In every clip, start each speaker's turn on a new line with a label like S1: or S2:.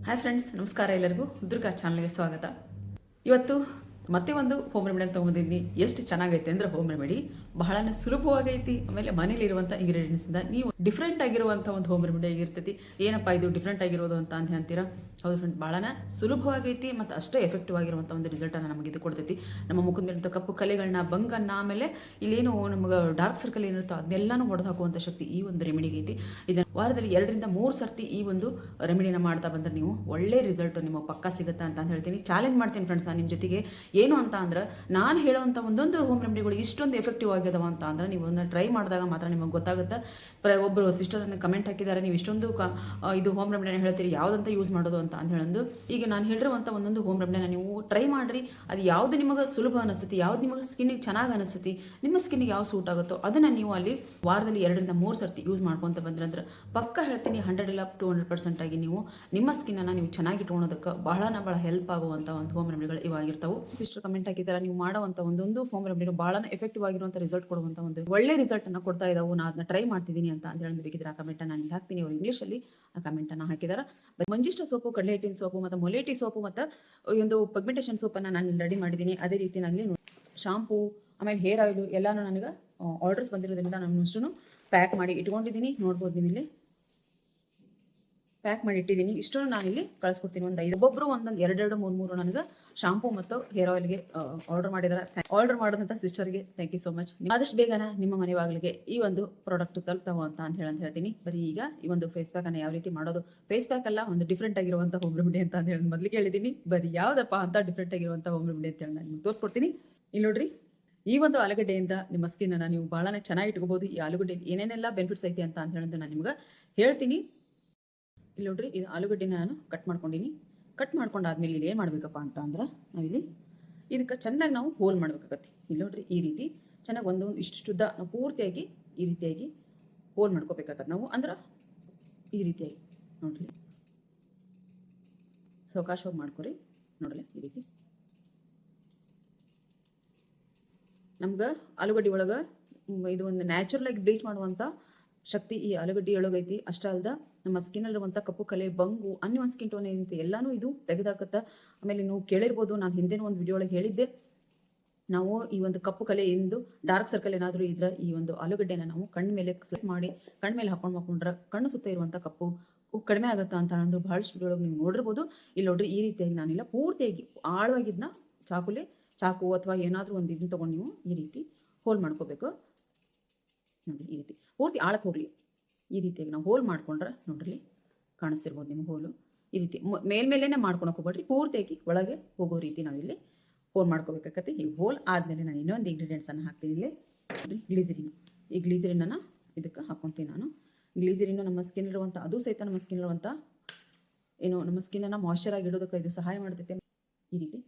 S1: Hi friends, ನಮಸ್ಕಾರ. ಎಲ್ಲರಿಗೂ ದುರ್ಗಾ ಚಾನಲ್ಗೆ ಸ್ವಾಗತ. ಇವತ್ತು ಮತ್ತೆ ಒಂದು ಹೋಮ್ ರೆಮಿಡಿ ಅಂತ ತೊಗೊಂಡಿದ್ದೀನಿ. ಎಷ್ಟು ಚೆನ್ನಾಗೈತೆ ಅಂದರೆ ಹೋಮ್ ರೆಮಿಡಿ ಬಹಳನೇ ಸುಲಭವಾಗೈತಿ. ಆಮೇಲೆ ಮನೇಲಿರುವಂಥ ಇಂಗ್ರೀಡಿಯೆಂಟ್ಸಿಂದ ನೀವು ಡಿಫ್ರೆಂಟ್ ಆಗಿರುವಂಥ ಒಂದು ಹೋಮ್ ರೆಮಿಡಿ ಆಗಿರ್ತೈತಿ. ಏನಪ್ಪ ಇದು ಡಿಫ್ರೆಂಟ್ ಆಗಿರೋದು ಅಂತ ಅಂತೀರಾ? ಹೌದು ಫ್ರೆಂಡ್, ಭಾಳನ ಸುಲಭವಾಗೈತಿ ಮತ್ತು ಅಷ್ಟೇ ಎಫೆಕ್ಟಿವ್ ಆಗಿರುವಂಥ ಒಂದು ರಿಸಲ್ಟನ್ನು ನಮಗೆ ಇದು ಕೊಡ್ತೈತಿ. ನಮ್ಮ ಮುಖದ ಮೇಲಿಂತ ಕಪ್ಪು ಕಲೆಗಳನ್ನ, ಬಂಗನ್ನು, ಆಮೇಲೆ ಇಲ್ಲೇನು ನಮಗೆ ಡಾರ್ಕ್ ಸರ್ಕಲ್ ಏನಿರುತ್ತೋ ಅದನ್ನೆಲ್ಲನೂ ಹೊಡೆದು ಹಾಕುವಂಥ ಶಕ್ತಿ ಈ ಒಂದು ರೆಮಿಡಿಗೆ ಐತಿ. ಇದನ್ನು ವಾರದಲ್ಲಿ 2ರಿಂದ 3 ಸರ್ತಿ ಈ ಒಂದು ರೆಮಿಡಿನ ಮಾಡ್ತಾ ಬಂದರೆ ನೀವು ಒಳ್ಳೆ ರಿಸಲ್ಟ್ ನಿಮ್ಮ ಪಕ್ಕ ಸಿಗುತ್ತಾ ಅಂತ ಹೇಳ್ತೀನಿ. ಚಾಲೆಂಜ್ ಮಾಡ್ತೀನಿ ಫ್ರೆಂಡ್ಸ್ ನಾನು ನಿಮ್ಮ ಜೊತೆಗೆ. ಏನು ಅಂತ ಅಂದ್ರೆ, ನಾನು ಹೇಳೋವಂಥ ಒಂದೊಂದು ಹೋಮ್ ರೆಮಿಡಿಗಳು ಇಷ್ಟೊಂದು ಎಫೆಕ್ಟಿವ್ ಆಗ್ಯದವ ಅಂತ ಅಂದ್ರೆ ನೀವು ಅದನ್ನ ಟ್ರೈ ಮಾಡಿದಾಗ ಮಾತ್ರ ನಿಮಗೆ ಗೊತ್ತಾಗುತ್ತೆ. ಒಬ್ಬರು ಸಿಸ್ಟರನ್ನು ಕಮೆಂಟ್ ಹಾಕಿದ್ದಾರೆ, ನೀವು ಇಷ್ಟೊಂದು ಇದು ಹೋಮ್ ರೆಮಿಡಿನ ಹೇಳ್ತೀರಿ, ಯಾವುದಂತ ಯೂಸ್ ಮಾಡೋದು ಅಂತ ಹೇಳೋದು. ಈಗ ನಾನು ಹೇಳಿರುವಂಥ ಒಂದೊಂದು ಹೋಮ್ ರೆಮಿಡಿನ ನೀವು ಟ್ರೈ ಮಾಡಿರಿ. ಅದು ಯಾವುದು ನಿಮಗೆ ಸುಲಭ ಅನಿಸ್ತೈತಿ, ಯಾವ್ದು ನಿಮಗೆ ಸ್ಕಿನ್ನಿಗೆ ಚೆನ್ನಾಗಿ ಅನಿಸ್ತೈತಿ, ನಿಮ್ಮ ಸ್ಕಿನ್ನಿಗೆ ಯಾವ ಸೂಟ್ ಆಗುತ್ತೋ ಅದನ್ನು ನೀವು ಅಲ್ಲಿ ವಾರದಲ್ಲಿ 2ರಿಂದ 3 ಸರ್ತಿ ಯೂಸ್ ಮಾಡ್ಕೊತ ಬಂದ್ರೆ ಅಂದ್ರೆ ಪಕ್ಕ ಹೇಳ್ತೀನಿ 100 ಇಲ್ಲ 200% ಆಗಿ ನೀವು ನಿಮ್ಮ ಸ್ಕಿನ್ನನ್ನು ನೀವು ಚೆನ್ನಾಗಿ ಇಟ್ಕೊಳೋದಕ್ಕೆ ಬಹಳ ಹೆಲ್ಪ್ ಆಗುವಂಥ ಒಂದು ಹೋಮ್ ರೆಮಿಡಿಗಳು ಇವಾಗಿರ್ತಾವೆ. ಸಿಸ್ಟರ್ ಕಮೆಂಟ್ ಹಾಕಿದ್ದಾರೆ, ನೀವು ಮಾಡುವಂಥ ಒಂದೊಂದು ಹೋಮ್ ರೆಮಿಡಿಗಳು ಬಹಳ ಎಫೆಕ್ಟಿವ್ ಆಗಿರುವಂಥ ರಿಸಲ್ಟ್ ಕೊಡುವಂಥ ಒಂದು ಒಳ್ಳೆ ರಿಸಲ್ಟನ್ನು ಕೊಡ್ತಾ ಇದ್ದಾವೆ. ನಾನು ಅದನ್ನ ಟ್ರೈ ಮಾಡ್ತಿದ್ದೀನಿ ಅಂತ ಹೇಳಿ ಬೇಕಿದ್ರೆ ಆ ಕಮೆಂಟನ್ನು ನಾನು ಹಾಕ್ತೀನಿ. ಅವರು ಇಂಗ್ಲೀಷಲ್ಲಿ ಆ ಕಮೆಂಟನ್ನು ಹಾಕಿದ್ದಾರೆ. ಮಂಜಿಷ್ಟ ಸೋಪು, ಕಡಲೆ ಹಿಟ್ಟಿನ ಸೋಪು ಮತ್ತು ಮೊಲೇಟಿ ಸೋಪು ಮತ್ತು ಒಂದು ಪಗ್ಮೆಂಟೇಷನ್ ಸೋಪನ್ನು ನಾನು ರೆಡಿ ಮಾಡಿದ್ದೀನಿ. ಅದೇ ರೀತಿ ನನಗೆ ಶಾಂಪೂ, ಆಮೇಲೆ ಹೇರ್ ಆಯಿಲು ಎಲ್ಲನೂ ನನಗೆ ಆರ್ಡರ್ಸ್ ಬಂದಿರೋದ್ರಿಂದ ನಾನು ಇಷ್ಟನ್ನು ಪ್ಯಾಕ್ ಮಾಡಿ ಇಟ್ಕೊಂಡಿದ್ದೀನಿ. ನೋಡ್ಬೋದು ನೀವು ಇಲ್ಲಿ ಪ್ಯಾಕ್ ಮಾಡಿ ಇಟ್ಟಿದ್ದೀನಿ. ಇಷ್ಟನ್ನು ನಾನಿಲ್ಲಿ ಕಳಿಸ್ಕೊಡ್ತೀನಿ. ಒಂದು 5 ಒಬ್ಬೊಬ್ಬರು ಒಂದೊಂದು 2 3 ನನಗೆ ಶಾಂಪೂ ಮತ್ತು ಹೇರ್ ಆಯಿಲ್ಗೆ ಆರ್ಡರ್ ಮಾಡಿದ್ದಾರೆ. ಆರ್ಡರ್ ಮಾಡೋದಂಥ ಸಿಸ್ಟರ್ಗೆ ಥ್ಯಾಂಕ್ ಯು ಸೋ ಮಚ್. ಆದಷ್ಟು ಬೇಗನ ನಿಮ್ಮ ಮನೆ ಬಾಗಿಲಿಗೆ ಈ ಒಂದು ಪ್ರಾಡಕ್ಟ್ ತಲುಪ್ತಾವ ಅಂತ ಹೇಳ್ತೀನಿ. ಬರೀ ಈಗ ಈ ಒಂದು ಫೇಸ್ ಪ್ಯಾಕನ್ನು ಯಾವ ರೀತಿ ಮಾಡೋದು, ಫೇಸ್ ಪ್ಯಾಕ್ ಅಲ್ಲ, ಒಂದು ಡಿಫ್ರೆಂಟ್ ಆಗಿರುವಂಥ ಹೋಮ್ ರೆಮಿಡಿ ಅಂತ ಹೇಳಿ ಮೊದಲಿಗೆ ಹೇಳಿದ್ದೀನಿ. ಬರೀ ಯಾವುದಪ್ಪ ಅಂತ ಡಿಫ್ರೆಂಟ್ ಆಗಿರುವಂಥ ಹೋಮ್ ರೆಮಿಡಿ ಅಂತ ಹೇಳಿ ನಾನು ನಿಮ್ಗೆ ತೋರಿಸ್ಕೊಡ್ತೀನಿ. ಇಲ್ಲಿ ನೋಡ್ರಿ, ಈ ಒಂದು ಆಲೂಗಡ್ಡೆಯಿಂದ ನಿಮ್ಮ ಸ್ಕಿನ್ನನ್ನು ನೀವು ಭಾಳನೇ ಚೆನ್ನಾಗಿ ಇಟ್ಕೋಬೋದು. ಈ ಆಲೂಗಡ್ಡೆಯಲ್ಲಿ ಏನೇನೆಲ್ಲ ಬೆನಿಫಿಟ್ಸ್ ಐತಿ ಅಂತ ಹೇಳೋದು ನಾನು ನಿಮ್ಗೆ ಹೇಳ್ತೀನಿ. ಇಲ್ಲಿ ನೋಡ್ರಿ, ಇದು ಆಲೂಗಡ್ಡೆನ ನಾನು ಕಟ್ ಮಾಡ್ಕೊಂಡಿನಿ. ಕಟ್ ಮಾಡ್ಕೊಂಡಾದ್ಮೇಲೆ ಇಲ್ಲಿ ಏನು ಮಾಡಬೇಕಪ್ಪ ಅಂತ ಅಂದ್ರೆ, ನಾವಿಲ್ಲಿ ಇದಕ್ಕೆ ಚೆನ್ನಾಗಿ ನಾವು ಹೋಲ್ ಮಾಡ್ಬೇಕಾಗತ್ತೆ. ಇಲ್ಲಿ ನೋಡ್ರಿ, ಈ ರೀತಿ ಚೆನ್ನಾಗಿ ಒಂದೊಂದು ಇಷ್ಟುದ್ದ ನಾವು ಪೂರ್ತಿಯಾಗಿ ಈ ರೀತಿಯಾಗಿ ಹೋಲ್ ಮಾಡ್ಕೋಬೇಕಾಗತ್ತೆ ನಾವು. ಅಂದ್ರೆ ಈ ರೀತಿಯಾಗಿ ನೋಡ್ರಿ, ಸಾವಕಾಶವಾಗಿ ಮಾಡ್ಕೊರಿ. ನೋಡ್ರಿ, ಈ ರೀತಿ ನಮ್ಗೆ ಆಲೂಗಡ್ಡೆ ಒಳಗೆ ಇದು ಒಂದು ನ್ಯಾಚುರಲ್ ಆಗಿ ಬ್ಲೀಚ್ ಮಾಡುವಂಥ ಶಕ್ತಿ ಈ ಆಲೂಗಡ್ಡೆ ಒಳಗೈತಿ. ಅಷ್ಟೇ ಅಲ್ದ ನಮ್ಮ ಸ್ಕಿನ್ನಲ್ಲಿರುವಂಥ ಕಪ್ಪು ಕಲೆ, ಬಂಗು, ಒಂದು ಸ್ಕಿನ್ ಟೋನ್ ಏನಂತೆ ಎಲ್ಲನೂ ಇದು ತೆಗೆದಾಕತ್ತೆ. ಆಮೇಲೆ ನೀವು ಕೇಳಿರ್ಬೋದು, ನಾನು ಹಿಂದಿನ ಒಂದು ವಿಡಿಯೋ ಒಳಗೆ ಹೇಳಿದ್ದೆ, ನಾವು ಈ ಒಂದು ಕಪ್ಪು ಕಲೆ ಎಂದು ಡಾರ್ಕ್ ಸರ್ಕಲ್ ಏನಾದರೂ ಇದ್ರೆ ಈ ಒಂದು ಆಲೂಗಡ್ಡೆನ ನಾವು ಕಣ್ಣು ಮೇಲೆ ಮಾಡಿ ಕಣ್ಣು ಮೇಲೆ ಹಾಕೊಂಡ್ರೆ ಕಣ್ಣು ಸುತ್ತ ಇರುವಂಥ ಕಪ್ಪು ಕಡಿಮೆ ಆಗುತ್ತಾ ಅಂತ ಅಂದು ಭಾಳಷ್ಟು ವಿಡಿಯೋ ಒಳಗೆ ನೀವು ನೋಡಿರ್ಬೋದು. ಇಲ್ಲಿ ನೋಡ್ರಿ, ಈ ರೀತಿಯಾಗಿ ನಾನಿಲ್ಲ ಪೂರ್ತಿಯಾಗಿ ಆಳವಾಗಿದ್ದನ್ನ ಚಾಕು ಅಥವಾ ಏನಾದರೂ ಒಂದು ಇದನ್ನ ತೊಗೊಂಡು ನೀವು ಈ ರೀತಿ ಹೋಲ್ ಮಾಡ್ಕೋಬೇಕು. ನೋಡಿರಿ, ಈ ರೀತಿ ಪೂರ್ತಿ ಆಳಕ್ಕೆ ಹೋಗಲಿ. ಈ ರೀತಿಯಾಗಿ ನಾವು ಹೋಲ್ ಮಾಡ್ಕೊಂಡ್ರೆ ನೋಡ್ರಿ, ಕಾಣಿಸ್ತಿರ್ಬೋದು ನಿಮ್ಮ ಹೋಲು. ಈ ರೀತಿ ಮೇಲ್ಮೇಲೆ ಮಾಡ್ಕೊಳಕ್ಕೆ ಹೋಗ್ಬೇಡ್ರಿ, ಪೂರ್ತಿಯಾಗಿ ಒಳಗೆ ಹೋಗೋ ರೀತಿ ನಾವಿಲ್ಲಿ ಹೋಲ್ ಮಾಡ್ಕೋಬೇಕಾಗತ್ತೆ. ಈ ಹೋಲ್ ಆದಮೇಲೆ ನಾನು ಇನ್ನೊಂದು ಇಂಗ್ರೀಡಿಯೆಂಟ್ಸನ್ನು ಹಾಕ್ತೀನಿ. ಇಲ್ಲಿ ಗ್ಲಿಸರಿನು, ಈ ಗ್ಲಿಸರಿನನ್ನು ಇದಕ್ಕೆ ಹಾಕ್ಕೊತೀನಿ ನಾನು. ಗ್ಲಿಸರಿನು ನಮ್ಮ ಸ್ಕಿನ್ ಇರುವಂಥ, ಅದು ಸಹಿತ ನಮ್ಮ ಸ್ಕಿನ್ ಇರುವಂಥ ಏನು ನಮ್ಮ ಸ್ಕಿನ್ನನ್ನು ಮಾಯ್ಶ್ಚರ್ ಆಗಿ ಇಡೋದಕ್ಕೆ ಇದು ಸಹಾಯ ಮಾಡ್ತೈತೆ. ಈ ರೀತಿ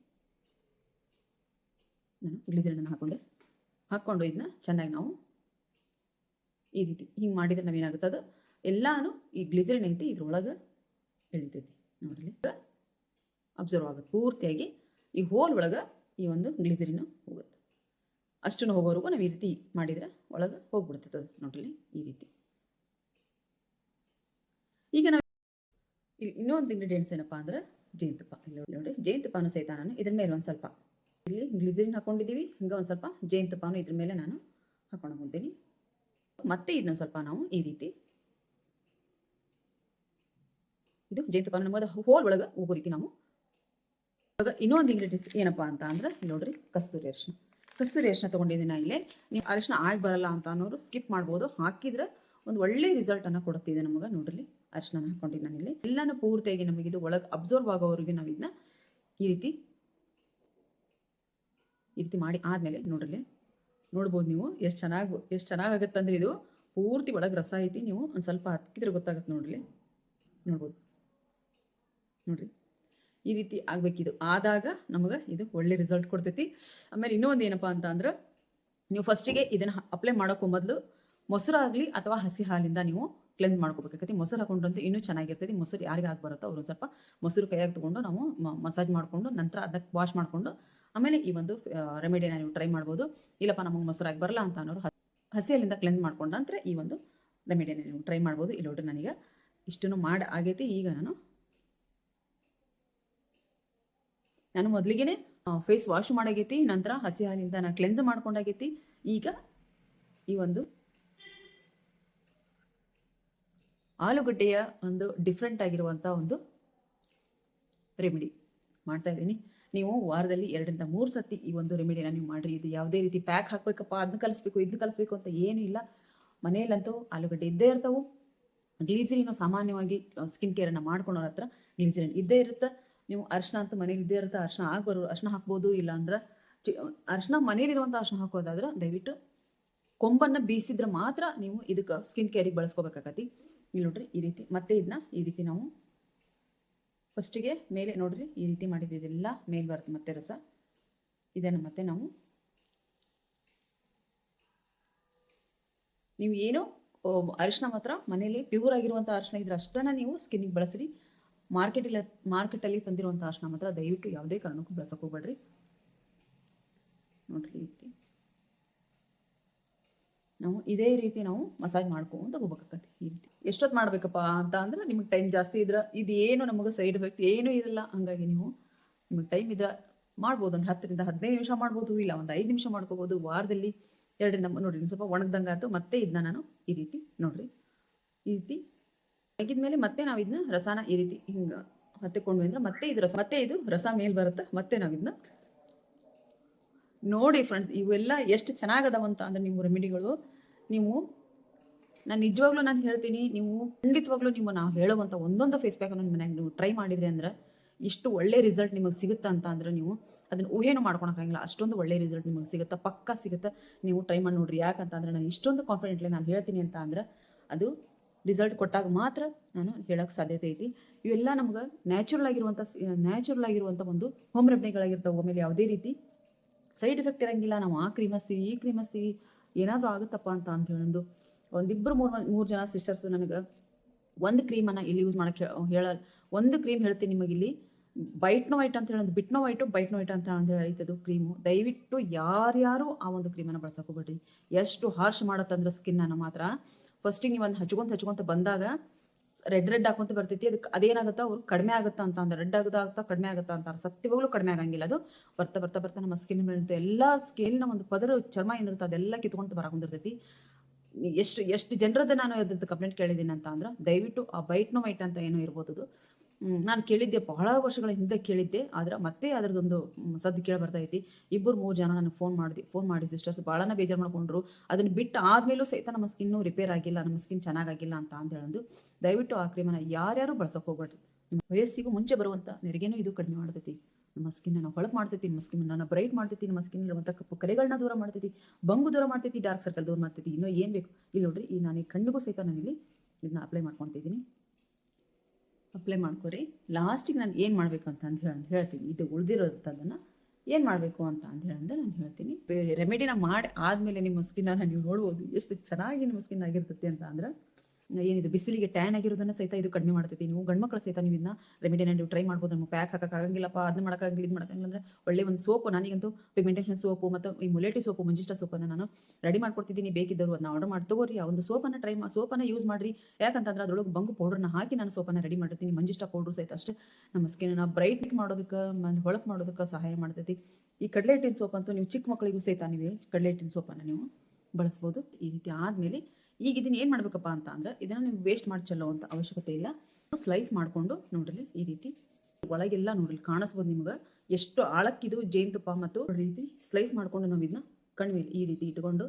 S1: ನಾನು ಗ್ಲಿಸರಿನನ್ನು ಹಾಕ್ಕೊಂಡು ಇದನ್ನ ಚೆನ್ನಾಗಿ ನಾವು ಈ ರೀತಿ ಹಿಂಗೆ ಮಾಡಿದ್ರೆ ನಾವೇನಾಗುತ್ತೆ, ಅದು ಎಲ್ಲಾನು ಈ ಗ್ಲಿಸರಿನ್ ಐತಿ ಇದ್ರೊಳಗೆ ಎಳಿತೈತಿ. ನೋಡ್ರಿ, ಅಬ್ಸರ್ವ್ ಆಗುತ್ತೆ ಪೂರ್ತಿಯಾಗಿ ಈ ಹೋಲ್ ಒಳಗೆ ಈ ಒಂದು ಗ್ಲಿಸರಿನು ಹೋಗುತ್ತೆ. ಅಷ್ಟನ್ನು ಹೋಗೋವರೆಗೂ ನಾವು ಈ ರೀತಿ ಮಾಡಿದರೆ ಒಳಗೆ ಹೋಗ್ಬಿಡ್ತೈತೆ ಅದು. ನೋಡ್ರಿ, ಈ ರೀತಿ. ಈಗ ನಾವು ಇನ್ನೊಂದು ಇಂಗ್ರೀಡಿಯೆಂಟ್ಸ್ ಏನಪ್ಪ ಅಂದ್ರೆ ಜೇನುತುಪ್ಪ. ನೋಡಿ, ಜೇನುತುಪ್ಪನೂ ಸಹಿತ ನಾನು ಇದ್ರ ಮೇಲೆ ಒಂದು ಸ್ವಲ್ಪ ಇಲ್ಲಿ ಗ್ಲಿಸರಿನ್ ಹಾಕೊಂಡಿದ್ದೀವಿ, ಹಿಂಗೆ ಒಂದು ಸ್ವಲ್ಪ ಜೇನುತುಪ್ಪನೂ ಇದ್ರ ಮೇಲೆ ನಾನು ಹಾಕೊಂಡು ಹೋಗ್ತೀನಿ. ಮತ್ತೆ ಇದನ್ನ ಸ್ವಲ್ಪ ನಾವು ಈ ರೀತಿ ಇದು ಜೇನುತುಪ್ಪ ನಮಗೆ ಹೋಲ್ ಒಳಗೆ ಹೋಗೋ ರೀತಿ ನಾವು ಇವಾಗ ಇನ್ನೊಂದು ಇಂಗ್ರೀಡಿಯೆಂಟ್ಸ್ ಏನಪ್ಪ ಅಂತ ಅಂದ್ರೆ ನೋಡ್ರಿ, ಕಸ್ತೂರಿ ಅರಿಶಿನ ತೊಗೊಂಡಿದ್ದೀನಿ ನಾನು. ಇಲ್ಲೇ ನೀವು ಅರಿಶಿನ ಆಗಿ ಬರಲ್ಲ ಅಂತ ಅನ್ನೋರು ಸ್ಕಿಪ್ ಮಾಡ್ಬೋದು, ಹಾಕಿದ್ರೆ ಒಂದು ಒಳ್ಳೆ ರಿಸಲ್ಟನ್ನು ಕೊಡುತ್ತಿದೆ ನಮಗೆ. ನೋಡ್ರಿ, ಅರಿಶಿನ ಹಾಕೊಂಡಿದ್ದು ನಾನು ಇಲ್ಲಿ ಎಲ್ಲನೂ ಪೂರ್ತಿಯಾಗಿ ನಮಗೆ ಇದು ಒಳಗೆ ಅಬ್ಸರ್ವ್ ಆಗೋವರೆಗೆ ನಾವು ಇದನ್ನ ಈ ರೀತಿ ಮಾಡಿ ಆದಮೇಲೆ ನೋಡ್ರಿ, ನೋಡ್ಬೋದು ನೀವು ಎಷ್ಟು ಚೆನ್ನಾಗಾಗುತ್ತೆ ಅಂದರೆ ಇದು ಪೂರ್ತಿ ಒಳಗೆ ರಸ ಐತಿ. ನೀವು ಒಂದು ಸ್ವಲ್ಪ ಹತ್ತಿದ್ರೆ ಗೊತ್ತಾಗುತ್ತೆ. ನೋಡ್ಬೋದು ನೋಡ್ರಿ, ಈ ರೀತಿ ಆಗಬೇಕಿದು. ಆದಾಗ ನಮಗೆ ಇದು ಒಳ್ಳೆ ರಿಸಲ್ಟ್ ಕೊಡ್ತೈತಿ. ಆಮೇಲೆ ಇನ್ನೊಂದು ಏನಪ್ಪ ಅಂತ ಅಂದ್ರೆ, ನೀವು ಫಸ್ಟಿಗೆ ಇದನ್ನು ಅಪ್ಲೈ ಮಾಡೋಕ್ಕೂ ಮೊದಲು ಮೊಸರಾಗಲಿ ಅಥವಾ ಹಸಿ ಹಾಲಿಂದ ನೀವು ಕ್ಲೆನ್ಸ್ ಮಾಡ್ಕೋಬೇಕಾಗತ್ತೆ. ಮೊಸರು ಹಾಕೊಂಡ್ರಂತೂ ಇನ್ನೂ ಚೆನ್ನಾಗಿರ್ತೈತಿ. ಮೊಸರು ಯಾರಿಗೆ ಬರುತ್ತೋ ಅವರು ಸ್ವಲ್ಪ ಮೊಸರು ಕೈಯಾಗಿ ತೊಗೊಂಡು ನಾವು ಮಸಾಜ್ ಮಾಡಿಕೊಂಡು ನಂತರ ಅದಕ್ಕೆ ವಾಶ್ ಮಾಡಿಕೊಂಡು ಆಮೇಲೆ ಈ ಒಂದು ರೆಮಿಡಿನ ನೀವು ಟ್ರೈ ಮಾಡ್ಬೋದು. ಇಲ್ಲಪ್ಪ ನಮಗೆ ಮೊಸರಾಗಿ ಬರಲ್ಲ ಅಂತ ಅನ್ನೋರು ಹಸಿಯಲ್ಲಿಂದ ಕ್ಲೆನ್ಸ್ ಮಾಡ್ಕೊಂಡ ನಂತರ ಈ ಒಂದು ರೆಮಿಡಿನ ನೀವು ಟ್ರೈ ಮಾಡ್ಬೋದು. ಇಲ್ಲಿ ನೋಡ್ರಿ, ನನಗೆ ಇಷ್ಟನ್ನು ಮಾಡಿ ಆಗೈತಿ. ಈಗ ನಾನು ನಾನು ಮೊದಲಿಗೆ ಫೇಸ್ ವಾಶ್ ಮಾಡಾಗೈತಿ, ನಂತರ ಹಸಿ ಹಾಲಿಂದ ನಾನು ಕ್ಲೆನ್ಸ್ ಮಾಡ್ಕೊಂಡಾಗೈತಿ. ಈಗ ಈ ಒಂದು ಆಲೂಗಡ್ಡೆಯ ಒಂದು ಡಿಫ್ರೆಂಟ್ ಆಗಿರುವಂಥ ಒಂದು ರೆಮಿಡಿ ಮಾಡ್ತಾ ಇದ್ದೀನಿ. ನೀವು ವಾರದಲ್ಲಿ 2-3 ಸತಿ ಈ ಒಂದು ರೆಮಿಡಿನ ನೀವು ಮಾಡಿರಿ. ಇದು ಯಾವುದೇ ರೀತಿ ಪ್ಯಾಕ್ ಹಾಕಬೇಕಪ್ಪ, ಅದನ್ನ ಕಲಿಸ್ಬೇಕು ಇದನ್ನ ಕಲಿಸ್ಬೇಕು ಅಂತ ಏನೂ ಇಲ್ಲ. ಮನೆಯಲ್ಲಂತೂ ಆಲೂಗಡ್ಡೆ ಇದ್ದೇ ಇರ್ತಾವೆ. ಗ್ಲೀಸರಿನು ಸಾಮಾನ್ಯವಾಗಿ ಸ್ಕಿನ್ ಕೇರನ್ನು ಮಾಡ್ಕೊಳೋರ ಹತ್ರ ಗ್ಲೀಸರಿನ್ ಇದ್ದೇ ಇರುತ್ತೆ. ನೀವು ಅರಿಶಿನ ಅಂತೂ ಮನೇಲಿ ಇದ್ದೇ ಇರುತ್ತೆ. ಅರಿಶಿನ ಅರಿಶಿನ ಹಾಕ್ಬೋದು. ಇಲ್ಲ ಅಂದ್ರೆ ಅರಿಶಿನ ಮನೇಲಿರುವಂಥ ಅರಿಶಿನ ಹಾಕೋದಾದ್ರೆ ದಯವಿಟ್ಟು ಕೊಂಬನ್ನು ಬೀಸಿದ್ರೆ ಮಾತ್ರ ನೀವು ಇದಕ್ಕೆ ಸ್ಕಿನ್ ಕೇರಿಗೆ ಬಳಸ್ಕೋಬೇಕಾಗತ್ತಿ. ಇಲ್ಲಿ ನೋಡ್ರಿ ಈ ರೀತಿ. ಮತ್ತೆ ಇದನ್ನ ಈ ರೀತಿ ನಾವು ಫಸ್ಟಿಗೆ ಮೇಲೆ ನೋಡ್ರಿ ಈ ರೀತಿ ಮಾಡಿದ್ದೆಲ್ಲ ಮೇಲೆ ಬರುತ್ತೆ ಮತ್ತೆ ರಸ. ಇದನ್ನು ಮತ್ತೆ ನಾವು ನೀವು ಏನು ಅರಿಶಿನ ಮಾತ್ರ ಮನೇಲಿ ಪ್ಯೂರ್ ಆಗಿರುವಂಥ ಅರಿಶಿನ ಇದ್ರೆ ಅಷ್ಟನ್ನು ನೀವು ಸ್ಕಿನ್ನಿಗೆ ಬಳಸಿರಿ. ಮಾರ್ಕೆಟಲ್ಲಿ ತಂದಿರುವಂಥ ಅರಿಶಿನ ಮಾತ್ರ ದಯವಿಟ್ಟು ಯಾವುದೇ ಕಾರಣಕ್ಕೂ ಬಳಸಕ್ಕೆ ಹೋಗ್ಬೇಡ್ರಿ. ನೋಡ್ರಿ ಈ ರೀತಿ ನಾವು ಇದೇ ರೀತಿ ನಾವು ಮಸಾಜ್ ಮಾಡ್ಕೊಂಡು ಹೋಗ್ಬೇಕಾಗತ್ತೆ. ಈ ರೀತಿ ಎಷ್ಟೊತ್ತು ಮಾಡಬೇಕಪ್ಪ ಅಂತ ಅಂದ್ರೆ ನಿಮಗೆ ಟೈಮ್ ಜಾಸ್ತಿ ಇದ್ರೆ ಇದೇನು ನಮಗೆ ಸೈಡ್ ಎಫೆಕ್ಟ್ ಏನೂ ಇರಲ್ಲ. ಹಂಗಾಗಿ ನೀವು ನಿಮಗೆ ಟೈಮ್ ಇದ್ರೆ ಮಾಡ್ಬೋದು. ಒಂದು 10-15 ನಿಮಿಷ ಮಾಡ್ಬೋದು, ಇಲ್ಲ ಒಂದು 5 ನಿಮಿಷ ಮಾಡ್ಕೋಬೋದು. ವಾರದಲ್ಲಿ 2 ನೋಡ್ರಿ ಸ್ವಲ್ಪ ಒಣಗ್ದಂಗೆ ಆಯ್ತು. ಮತ್ತೆ ಇದನ್ನ ನಾನು ಈ ರೀತಿ ನೋಡ್ರಿ ಈ ರೀತಿ ತೆಗಿದ್ಮೇಲೆ ಮತ್ತೆ ನಾವು ಇದನ್ನ ರಸಾನ ಈ ರೀತಿ ಹಿಂಗೆ ಹತ್ತಿಕೊಂಡ್ವಿ ಅಂದ್ರೆ ಮತ್ತೆ ಇದು ರಸ ಮೇಲೆ ಬರುತ್ತೆ. ಮತ್ತೆ ನಾವು ಇದನ್ನ ನೋಡಿ ಫ್ರೆಂಡ್ಸ್, ಇವೆಲ್ಲ ಎಷ್ಟು ಚೆನ್ನಾಗದಾವಂತ ಅಂದರೆ ನೀವು ರೆಮಿಡಿಗಳು ನಾನು ನಿಜವಾಗ್ಲೂ ನಾನು ಹೇಳ್ತೀನಿ, ನೀವು ಖಂಡಿತವಾಗ್ಲೂ ನಾವು ಹೇಳುವಂಥ ಒಂದೊಂದು ಫೇಸ್ ಪ್ಯಾಕನ್ನು ನಿಮ್ಮ ಮನೆಯಾಗ ನೀವು ಟ್ರೈ ಮಾಡಿದ್ರಿ ಅಂದ್ರೆ ಇಷ್ಟು ಒಳ್ಳೆ ರಿಸಲ್ಟ್ ನಿಮಗೆ ಸಿಗುತ್ತೆ ಅಂತ ಅಂದ್ರೆ ನೀವು ಅದನ್ನು ಊಹೆನೂ ಮಾಡ್ಕೊಳಕ್ಕಾಗಿಲ್ಲ. ಅಷ್ಟೊಂದು ಒಳ್ಳೆ ರಿಸಲ್ಟ್ ನಿಮಗೆ ಸಿಗುತ್ತೆ, ಪಕ್ಕಾ ಸಿಗುತ್ತೆ. ನೀವು ಟ್ರೈ ಮಾಡಿ ನೋಡ್ರಿ. ಯಾಕಂತಂದ್ರೆ ನಾನು ಇಷ್ಟೊಂದು ಕಾನ್ಫಿಡೆಂಟ್ಲಿ ನಾನು ಹೇಳ್ತೀನಿ ಅಂತ ಅಂದ್ರೆ ಅದು ರಿಸಲ್ಟ್ ಕೊಟ್ಟಾಗ ಮಾತ್ರ ನಾನು ಹೇಳೋಕ್ಕೆ ಸಾಧ್ಯತೆ ಐತಿ. ಇವೆಲ್ಲ ನಮ್ಗೆ ನ್ಯಾಚುರಲ್ ಆಗಿರುವಂಥ ಒಂದು ಹೋಮ್ ರೆಮಿಡಿಗಳಾಗಿರ್ತವೆ. ಆಮೇಲೆ ಯಾವುದೇ ರೀತಿ ಸೈಡ್ ಎಫೆಕ್ಟ್ ಇರೋಂಗಿಲ್ಲ. ನಾವು ಆ ಕ್ರೀಮ್ ಹಚ್ತೀವಿ ಈ ಕ್ರೀಮ್ ಹಚ್ತೀವಿ ಏನಾದರೂ ಆಗುತ್ತಪ್ಪ ಅಂತ ಹೇಳೋದು. ಒಂದಿಬ್ಬರು ಮೂರು ಜನ ಸಿಸ್ಟರ್ಸು ನನಗೆ ಒಂದು ಕ್ರೀಮನ್ನು ಇಲ್ಲಿ ಯೂಸ್ ಮಾಡೋಕ್ಕೆ ಒಂದು ಕ್ರೀಮ್ ಹೇಳ್ತೀನಿ ನಿಮಗೆ. ಇಲ್ಲಿ ಬೈಟ್ನೋ ವೈಟ್ ಅಂತ ಹೇಳೋದು, ಬಿಟ್ನೋ ವೈಟು ಬೈಟ್ನೋ ವೈಟ್ ಅಂತ ಹೇಳಿ ಐತದು ಕ್ರೀಮು. ದಯವಿಟ್ಟು ಯಾರ್ಯಾರು ಆ ಒಂದು ಕ್ರೀಮನ್ನು ಬಳಸಕ್ಕೆ ಹೋಗ್ಬೇಡ್ರಿ. ಎಷ್ಟು ಹಾರ್ಶ್ ಮಾಡತ್ತಂದ್ರೆ ಸ್ಕಿನ್ನನ್ನು ಮಾತ್ರ ಫಸ್ಟಿಗೆ ನೀವು ಒಂದು ಹಚ್ಕೊಂತ ಬಂದಾಗ ರೆಡ್ ಹಾಕೊಂತ ಬರ್ತೈತಿ. ಅದಕ್ಕೆ ಅದೇನಾಗುತ್ತಾ ಅವ್ರು ಕಡಿಮೆ ಆಗುತ್ತಾ ಅಂತ ಅಂದ್ರೆ ರೆಡ್ ಆಗುತ್ತಾ ಕಡಿಮೆ ಆಗುತ್ತಾ ಅಂತಾರೆ. ಸತ್ಯವಾಗ್ಲೂ ಕಡಿಮೆ ಆಗಂಗಿಲ್ಲ. ಅದು ಬರ್ತಾ ನಮ್ಮ ಸ್ಕಿನ್ ಮೇಲೆ ಇರುತ್ತೆ. ಎಲ್ಲ ಸ್ಕಿನ್ನ ಒಂದು ಪದರ ಚರ್ಮ ಏನಿರುತ್ತೆ ಅದೆಲ್ಲ ಕಿತ್ಕೊಂತ ಬರಾಕೊಂಡಿರ್ತೈತಿ. ಎಷ್ಟು ಜನರದ್ದು ನಾನು ಅದ್ರದ್ದು ಕಂಪ್ಲೇಂಟ್ ಕೇಳಿದ್ದೀನಿ ಅಂತ ಅಂದ್ರೆ ದಯವಿಟ್ಟು ಆ ಬೈಟ್ನೋ ವೈಟ್ ಅಂತ ಏನೋ ಇರ್ಬೋದು ಅದು. ನಾನು ಕೇಳಿದ್ದೆ, ಬಹಳ ವರ್ಷಗಳ ಹಿಂದೆ ಕೇಳಿದ್ದೆ. ಆದ್ರೆ ಮತ್ತೆ ಅದರದ್ದೊಂದು ಸದ್ದು ಕೇಳಿ ಬರ್ತೈತಿ. 2-3 ಜನ ನನಗೆ ಫೋನ್ ಮಾಡಿ ಸಿಸ್ಟರ್ಸ್ ಭಾಳನ ಬೇಜಾರು ಮಾಡ್ಕೊಂಡ್ರು. ಅದನ್ನು ಬಿಟ್ಟು ಆದ್ಮೇಲೂ ಸಹಿತ ನಮ್ಮ ಸ್ಕಿನ್ನು ರಿಪೇರ್ ಆಗಿಲ್ಲ, ನಮ್ಮ ಸ್ಕಿನ್ ಚೆನ್ನಾಗಿಲ್ಲ ಅಂತ ಹೇಳೋದು. ದಯವಿಟ್ಟು ಆ ಕ್ರೀಮನ್ನು ಯಾರ್ಯಾರು ಬಳಸಕ್ಕೆ ಹೋಗ್ಬೇಡ್ರಿ. ನಿಮ್ಮ ವಯಸ್ಸಿಗೂ ಮುಂಚೆ ಬರುವಂಥ ನೆರಿಗೆನೂ ಇದು ಕಡಿಮೆ ಮಾಡ್ತೈತಿ. ನಮ್ಮ ಸ್ಕಿನ್ನನ್ನು ಹೊಳಪು ಮಾಡ್ತೈತಿ, ನಮ್ಮ ಸ್ಕಿನ್ನನ್ನು ಬ್ರೈಟ್ ಮಾಡ್ತೈತಿ, ನಮ್ಮ ಸ್ಕಿನ್ನಲ್ಲಿರುವಂಥ ಕಪ್ಪು ಕಲೆಗಳನ್ನ ದೂರ ಮಾಡ್ತೈತಿ, ಬಂಗು ದೂರ ಮಾಡ್ತೈತಿ, ಡಾರ್ಕ್ ಸರ್ಕಲ್ ದೂರ ಮಾಡ್ತೈತಿ. ಇನ್ನೂ ಏನು ಬೇಕು ಇಲ್ಲಿ ನೋಡ್ರಿ. ಈ ನಾನು ಈ ಕಣ್ಣಿಗೂ ಸಹಿತ ನಾನಿಲ್ಲಿ ಇದನ್ನ ಅಪ್ಲೈ ಮಾಡ್ಕೊತಿದ್ದೀನಿ. ಅಪ್ಲೈ ಮಾಡ್ಕೊರಿ. ಲಾಸ್ಟಿಗೆ ನಾನು ಏನು ಮಾಡಬೇಕು ಅಂತ ಹೇಳ್ತೀನಿ. ಇದು ಉಳಿದಿರೋದನ್ನು ಏನು ಮಾಡಬೇಕು ಅಂತ ಹೇಳಂದ್ರೆ ನಾನು ಹೇಳ್ತೀನಿ. ರೆಮಿಡಿನ ಮಾಡಿ ಆದಮೇಲೆ ನಿಮ್ಮ ಸ್ಕಿನ್ನನ್ನು ನೀವು ನೋಡ್ಬೋದು ಎಷ್ಟು ಚೆನ್ನಾಗಿ ನಿಮ್ಮ ಸ್ಕಿನ್ ಆಗಿರ್ತೈತಿ ಅಂತ ಅಂದ್ರೆ ಏನಿದೆ ಬಿಸಿಲಿಗೆ ಟ್ಯಾನ್ ಆಗಿರೋದನ್ನ ಸಹಿತ ಇದು ಕಡಿಮೆ ಮಾಡ್ತೈತಿ. ನೀವು ಗಂಡ್ಮಕ್ಳು ಸಹಿತ ನೀವು ಇದನ್ನ ರೆಮಿಡಿನ ನೀವು ಟ್ರೈ ಮಾಡ್ಬೋದು. ನಮ್ಗೆ ಪ್ಯಾಕ್ ಹಾಕೋಕ್ಕಾಗಂಗಿಲ್ಲಪ್ಪ, ಅದನ್ನ ಮಾಡೋಕ್ಕಾಗಂಗಿಲ್ಲ, ಇದು ಮಾಡೋಕ್ಕಾಗಂಗಿಲ್ಲ ಅಂದರೆ ಒಳ್ಳೆ ಒಂದು ಸೋಪು, ನನಗಂತೂ ಪಿಗ್ಮೆಂಟೇಷನ್ ಸೋಪು ಮತ್ತು ಈ ಮುಲೇಟಿ ಸೋಪು, ಮಂಜಿಸ್ಟಾ ಸೋಪನ್ನು ನಾನು ರೆಡಿ ಮಾಡ್ಕೊಡ್ತಿದ್ದೀನಿ. ಬೇಕಿದ್ದರು ಅದನ್ನ ಆರ್ಡರ್ ಮಾಡಿ ತಗೋರಿ. ಆ ಒಂದು ಸೋಪನ್ನು ಯೂಸ್ ಮಾಡಿರಿ. ಯಾಕಂತಂದ್ರೆ ಅದರೊಳಗೆ ಬಂಗು ಪೌಡ್ರನ್ನ ಹಾಕಿ ನಾನು ಸೋಪನ್ನು ರೆಡಿ ಮಾಡಿರ್ತೀನಿ. ಮಂಜಿಸ್ಟಾ ಪೌಡ್ರು ಸಹಿತ ಅಷ್ಟೇ ನಮ್ಮ ಸ್ಕಿನ್ನ ಬ್ರೈಟ್ ಮಾಡೋದಕ್ಕೆ ಹೊಳಪು ಮಾಡೋದಕ್ಕೆ ಸಹಾಯ ಮಾಡ್ತೈತಿ. ಈ ಕಡಲೆ ಹಿಟ್ಟಿನ ಸೋಪ್ ಅಂತೂ ನೀವು ಚಿಕ್ಕ ಮಕ್ಕಳಿಗೂ ಸಹಿತ ನೀವು ಕಡಲೆ ಹಿಟ್ಟಿನ ಸೋಪನ್ನು ನೀವು ಬಳಸ್ಬೋದು. ಈ ರೀತಿ ಆದಮೇಲೆ ಈಗ ಇದನ್ನ ಏನು ಮಾಡಬೇಕಪ್ಪ ಅಂತ ಅಂದ್ರೆ ಇದನ್ನು ನೀವು ವೇಸ್ಟ್ ಮಾಡಿ ಚೆಲ್ಲೋ ಅಂತ ಅವಶ್ಯಕತೆ ಇಲ್ಲ. ಸ್ಲೈಸ್ ಮಾಡಿಕೊಂಡು ನೋಡ್ರಿ ಈ ರೀತಿ ಒಳಗೆಲ್ಲ ನೋಡ್ರಿ ಕಾಣಿಸ್ಬೋದು ನಿಮ್ಗೆ ಎಷ್ಟು ಆಳಕ್ಕಿದು ಜೇನುತುಪ್ಪ. ಮತ್ತು ರೀತಿ ಸ್ಲೈಸ್ ಮಾಡಿಕೊಂಡು ನಾವು ಇದನ್ನ ಕಣ್ಮೇಲೆ ಈ ರೀತಿ ಇಟ್ಕೊಂಡು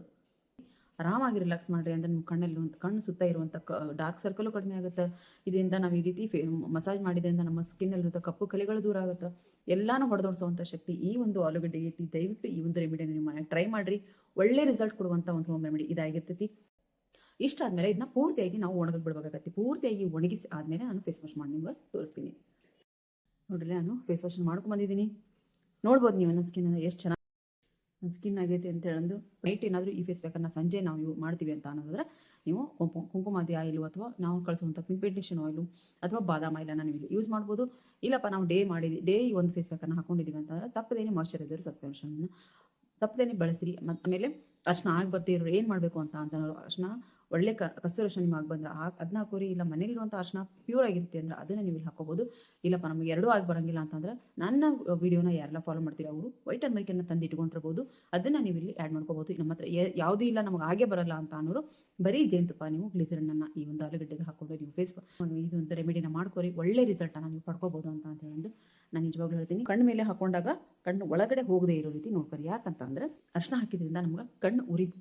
S1: ಆರಾಮಾಗಿ ರಿಲ್ಯಾಕ್ಸ್ ಮಾಡಿರಿ. ಅಂದರೆ ನಿಮ್ಮ ಕಣ್ಣಲ್ಲಿ ಒಂದು ಕಣ್ಣು ಸುತ್ತ ಇರುವಂಥ ಡಾರ್ಕ್ ಸರ್ಕಲು ಕಡಿಮೆ ಆಗುತ್ತೆ. ಇದರಿಂದ ನಾವು ಈ ರೀತಿ ಮಸಾಜ್ ಮಾಡಿದ್ರಿಂದ ನಮ್ಮ ಸ್ಕಿನ್ನಲ್ಲಿರುವಂಥ ಕಪ್ಪು ಕಲೆಗಳು ದೂರ ಆಗುತ್ತೆ. ಎಲ್ಲಾನು ಹೊಡೆದೋಡಿಸುವಂಥ ಶಕ್ತಿ ಈ ಒಂದು ಆಲೂಗಡ್ಡೆ ಐತಿ. ದಯವಿಟ್ಟು ಈ ಒಂದು ರೆಮಿಡಿನ ನಿಮ್ಮ ಮನೆಯಾಗ ಟ್ರೈ ಮಾಡಿರಿ. ಒಳ್ಳೆ ರಿಸಲ್ಟ್ ಕೊಡುವಂಥ ಒಂದು ಹೋಮ್ ರೆಮಿಡಿ ಇದಾಗಿರ್ತೈತಿ. ಇಷ್ಟ ಆದಮೇಲೆ ಇದನ್ನ ಪೂರ್ತಿಯಾಗಿ ನಾವು ಒಣಗಕ್ಕೆ ಬಿಡಬೇಕಾಗತ್ತೆ. ಪೂರ್ತಿಯಾಗಿ ಒಣಗಿಸಿ ಆದಮೇಲೆ ನಾನು ಫೇಸ್ ವಾಶ್ ಮಾಡಿ ನಿಮ್ಗೆ ತೋರಿಸ್ತೀನಿ. ನೋಡ್ರಿ ನಾನು ಫೇಸ್ ವಾಶ್ ಮಾಡ್ಕೊಂಬಂದಿದ್ದೀನಿ. ನೋಡ್ಬೋದು ನೀವು ನನ್ನ ಸ್ಕಿನ್ ಎಷ್ಟು ಚೆನ್ನಾಗಿ ಸ್ಕಿನ್ ಆಗೈತೆ ಅಂತ ಹೇಳೋದು. ನೈಟ್ ಏನಾದರೂ ಈ ಫೇಸ್ ಪ್ಯಾಕನ್ನು ಸಂಜೆ ನಾವು ಮಾಡ್ತೀವಿ ಅಂತ ಅನ್ನೋದಾದ್ರೆ ನೀವು ಕುಂಕುಮಾದಿ ಆಯಿಲು ಅಥವಾ ನಾವು ಕಳಿಸುವಂಥ ಪಿಗ್ಮೆಂಟೇಷನ್ ಆಯಿಲು ಅಥವಾ ಬಾದಾಮ್ ಆಯಿಲನ್ನು ನೀವು ಯೂಸ್ ಮಾಡ್ಬೋದು. ಇಲ್ಲಪ್ಪ ನಾವು ಡೇ ಈ ಒಂದು ಫೇಸ್ ಪ್ಯಾಕನ್ನು ಹಾಕೊಂಡಿದ್ದೀವಿ ಅಂತಂದರೆ ತಪ್ಪದೇನೆ ಮಾಯ್ಶ್ಚರೈಸರ್ ಸಬ್ಸ್ಕ್ರಿಪ್ಷನ್ನ ತಪ್ಪದೇನೆ ಬಳಸಿರಿ. ಆಮೇಲೆ ಅರ್ಶನ ಆಗಿ ಬರ್ತಿರೋ ಏನು ಮಾಡಬೇಕು ಅಂತ ಅರ್ಶನ ಒಳ್ಳೆ ಕಸ್ತೂರಿ ಅರಿಶಿನ ನಿಮಗೆ ಆಗಿ ಬಂದ್ರೆ ಅದನ್ನ ಹಾಕೋರಿ. ಇಲ್ಲ ಮನೇಲಿರುವಂಥ ಅರಿಶಿನ ಪ್ಯೂರ್ ಆಗಿರುತ್ತೆ ಅಂದ್ರೆ ಅದನ್ನ ನೀವು ಇಲ್ಲಿ ಹಾಕೋಬಹುದು. ಇಲ್ಲಪ್ಪ ನಮಗೆ ಎರಡೂ ಆಗಿ ಬರಂಗಿಲ್ಲ ಅಂತಂದ್ರೆ ನನ್ನ ವಿಡಿಯೋನ ಯಾರೆಲ್ಲ ಫಾಲೋ ಮಾಡ್ತೀರಾ ಅವರು ವೈಟ್ ಅಂಡ್ ಮೈಕನ್ನು ತಂದು ಇಟ್ಕೊಂಡಿರ್ಬೋದು, ಅದನ್ನ ನೀವು ಇಲ್ಲಿ ಆ್ಯಡ್ ಮಾಡ್ಕೋಬಹುದು. ನಮ್ಮ ಹತ್ರ ಯಾವುದೂ ಇಲ್ಲ ನಮಗೆ ಹಾಗೆ ಬರಲ್ಲ ಅಂತ ಅನ್ನೋರು ಬರೀ ಜೇನುತುಪ್ಪ ನೀವು ಗ್ಲಿಸರಿನನ್ನು ಈ ಒಂದು ಆಲೂಗಡ್ಡೆಗೆ ಹಾಕೊಂಡು ನೀವು ಫೇಸ್ ಇದು ಒಂದು ರೆಮಿಡಿನ ಮಾಡ್ಕೊರಿ, ಒಳ್ಳೆ ರಿಸಲ್ಟನ್ನು ನೀವು ಪಡ್ಕೋಬಹುದು ಅಂತ ಹೇಳಿ ನಾನು ನಿಜವಾಗ್ಲೂ ಹೇಳ್ತೀನಿ. ಕಣ್ಣು ಮೇಲೆ ಹಾಕೊಂಡಾಗ ಕಣ್ಣು ಒಳಗಡೆ ಹೋಗದೆ ಇರೋ ರೀತಿ ನೋಡ್ಕೊರಿ. ಯಾಕಂತಂದ್ರೆ ಅರಿಶಿನ ಹಾಕಿದ್ರಿಂದ ನಮ್ಗೆ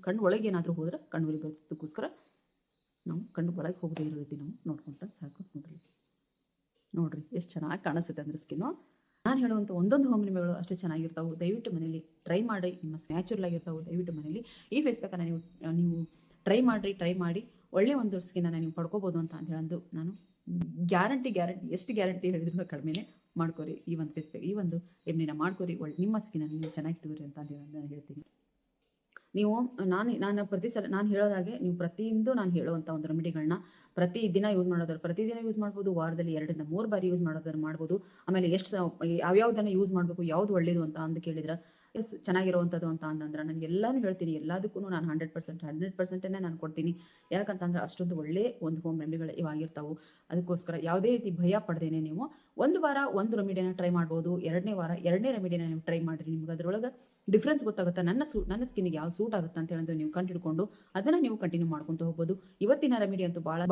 S1: ಕಣ್ಣು ಒಳಗೆ ಏನಾದರೂ ಹೋದ್ರೆ ಕಣ್ಣು ಉರಿ ಬರೋದಕ್ಕೋಸ್ಕರ ನಾವು ಕಣ್ಣು ಒಳಗೆ ಹೋಗದೆ ಇರೋ ರೀತಿ ನಾವು ನೋಡ್ಕೊಂಡ್ರೆ ಸಾಕು. ನೋಡ್ರಿ ಎಷ್ಟು ಚೆನ್ನಾಗಿ ಕಾಣಿಸುತ್ತೆ ಅಂದ್ರೆ ಸ್ಕಿನ್ನು. ನಾನು ಹೇಳುವಂಥ ಒಂದೊಂದು ಹೋಮ್ ರೆಮಿಡಿಗಳು ಅಷ್ಟೇ ಚೆನ್ನಾಗಿರ್ತಾವೆ. ದಯವಿಟ್ಟು ಮನೇಲಿ ಟ್ರೈ ಮಾಡಿ, ನಿಮ್ಮ ನ್ಯಾಚುರಲ್ ಆಗಿರ್ತಾವೆ. ದಯವಿಟ್ಟು ಮನೇಲಿ ಈ ಫೇಸ್ ಪ್ಯಾಕನ್ನು ನೀವು ಟ್ರೈ ಮಾಡಿ ಒಳ್ಳೆ ಒಂದು ಸ್ಕಿನ್ನನ್ನು ನೀವು ಪಡ್ಕೋಬೋದು ಅಂತ ಹೇಳಂದು ನಾನು ಗ್ಯಾರಂಟಿ ಎಷ್ಟು ಗ್ಯಾರಂಟಿ ಹೇಳಿದ್ರು ಕಡಿಮೆನೇ ಮಾಡ್ಕೊರಿ. ಈ ಒಂದು ಫೇಸ್ ಪ್ಯಾಕ್ ಈ ಒಂದು ರೆಮಿಡಿನ ಮಾಡ್ಕೊರಿ, ನಿಮ್ಮ ಸ್ಕಿನ್ನನ್ನು ನೀವು ಚೆನ್ನಾಗಿ ಇಟ್ಕೊರಿ ಅಂತ ಹೇಳಿ ನಾನು ಹೇಳ್ತೀನಿ. ನೀವು ನಾನು ಪ್ರತಿ ಸಲ ನಾನು ಹೇಳೋದಾಗೆ ನೀವು ಪ್ರತಿಯೊಂದು ನಾನು ಹೇಳುವಂಥ ಒಂದು ರೆಮಿಡಿಗಳನ್ನ ಪ್ರತಿದಿನ ಯೂಸ್ ಮಾಡೋದಾದ್ರೆ ಪ್ರತಿದಿನ ಯೂಸ್ ಮಾಡ್ಬೋದು. ವಾರದಲ್ಲಿ 2 ರಿಂದ 3 ಬಾರಿ ಯೂಸ್ ಮಾಡೋದಾದ್ರೆ ಮಾಡ್ಬೋದು. ಆಮೇಲೆ ಯಾವ್ಯಾವುದನ್ನು ಯೂಸ್ ಮಾಡಬೇಕು, ಯಾವುದು ಒಳ್ಳೇದು ಅಂತ ಕೇಳಿದ್ರೆ ಚೆನ್ನಾಗಿರುವಂಥದ್ದು ಅಂತ ಅಂದ್ರೆ ನಾನು ಎಲ್ಲನೂ ಹೇಳ್ತೀನಿ. ಎಲ್ಲದಕ್ಕೂ ನಾನು 100% ನಾನು ಕೊಡ್ತೀನಿ. ಯಾಕಂತಂದ್ರೆ ಅಷ್ಟೊಂದು ಒಳ್ಳೆ ಒಂದು ಹೋಮ್ ರೆಮಿಡಿಗಳು ಇವಾಗಿರ್ತಾವೆ. ಅದಕ್ಕೋಸ್ಕರ ಯಾವುದೇ ರೀತಿ ಭಯ ಪಡ್ದೇನೆ ನೀವು ಒಂದು ವಾರ ಒಂದು ರೆಮಿಡಿನ ಟ್ರೈ ಮಾಡ್ಬೋದು. 2ನೇ ವಾರ 2ನೇ ರೆಮಿಡಿನ ನೀವು ಟ್ರೈ ಮಾಡಿರಿ. ನಿಮ್ಗೆ ಅದರೊಳಗೆ ಡಿಫ್ರೆನ್ಸ್ ಗೊತ್ತಾಗುತ್ತೆ. ನನ್ನ ಸ್ಕಿನ್ನಿಗೆ ಯಾವ್ದು ಸೂಟ್ ಆಗುತ್ತೆ ಅಂತ ಹೇಳೋದು ನೀವು ಕಂಡುಹಿಡ್ಕೊಂಡು ಅದನ್ನು ನೀವು ಕಂಟಿನ್ಯೂ ಮಾಡ್ಕೊತ ಹೋಗ್ಬೋದು. ಇವತ್ತಿನ ರೆಮಿಡಿ ಅಂತೂ ಬಹಳ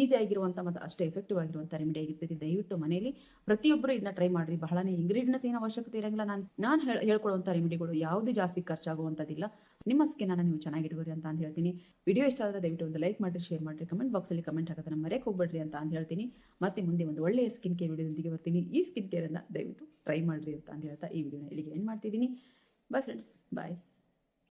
S1: ಈಸಿ ಆಗಿರುವಂಥ ಮತ್ತು ಅಷ್ಟೇ ಎಫೆಕ್ಟಿವ್ ಆಗಿರುವಂಥ ರೆಮಿಡಿ ಆಗಿರ್ತೈತಿ. ದಯವಿಟ್ಟು ಮನೆಯಲ್ಲಿ ಪ್ರತಿಯೊಬ್ಬರು ಇದನ್ನ ಟ್ರೈ ಮಾಡಿರಿ. ಬಹಳನೇ ಇಂಗ್ರೀಡಿಯೆಂಟ್ಸ್ ಏನು ಅವಶ್ಯಕತೆ ಇರಂಗಿಲ್ಲ. ನಾನು ಹೇಳ್ಕೊಳ್ಳುವಂಥ ರೆಮಿಡಿಗಳು ಯಾವುದು ಜಾಸ್ತಿ ಖರ್ಚಾಗುವಂಥದ್ದಿಲ್ಲ. ನಿಮ್ಮ ಸ್ಕಿನ್ನನ್ನು ನೀವು ಚೆನ್ನಾಗಿಟ್ಕೋರಿ ಅಂತ ಹೇಳ್ತೀನಿ. ವಿಡಿಯೋ ಇಷ್ಟ ಆದರೆ ದಯವಿಟ್ಟು ಒಂದು ಲೈಕ್ ಮಾಡಿರಿ, ಶೇರ್ ಮಾಡಿರಿ, ಕಮೆಂಟ್ ಬಾಕ್ಸಲ್ಲಿ ಕಮೆಂಟ್ ಹಾಕೋದನ್ನ ಮರೆಯಕ್ಕೆ ಹೋಗ್ಬೇಡ್ರಿ ಅಂತ ಹೇಳ್ತೀನಿ. ಮತ್ತೆ ಮುಂದೆ ಒಂದು ಒಳ್ಳೆಯ ಸ್ಕಿನ್ ಕೇರ್ ವಿಡಿಯೋದೊಂದಿಗೆ ಬರ್ತೀನಿ. ಈ ಸ್ಕಿನ್ ಕೇರನ್ನು ದಯವಿಟ್ಟು ಟ್ರೈ ಮಾಡಿರಿ ಅಂತ ಹೇಳ್ತಾ ಈ ವಿಡಿಯೋನ ಇಲ್ಲಿಗೆ ಎಂಡ್ ಮಾಡ್ತಿದ್ದೀನಿ. ಬಾಯ್ ಫ್ರೆಂಡ್ಸ್, ಬಾಯ್.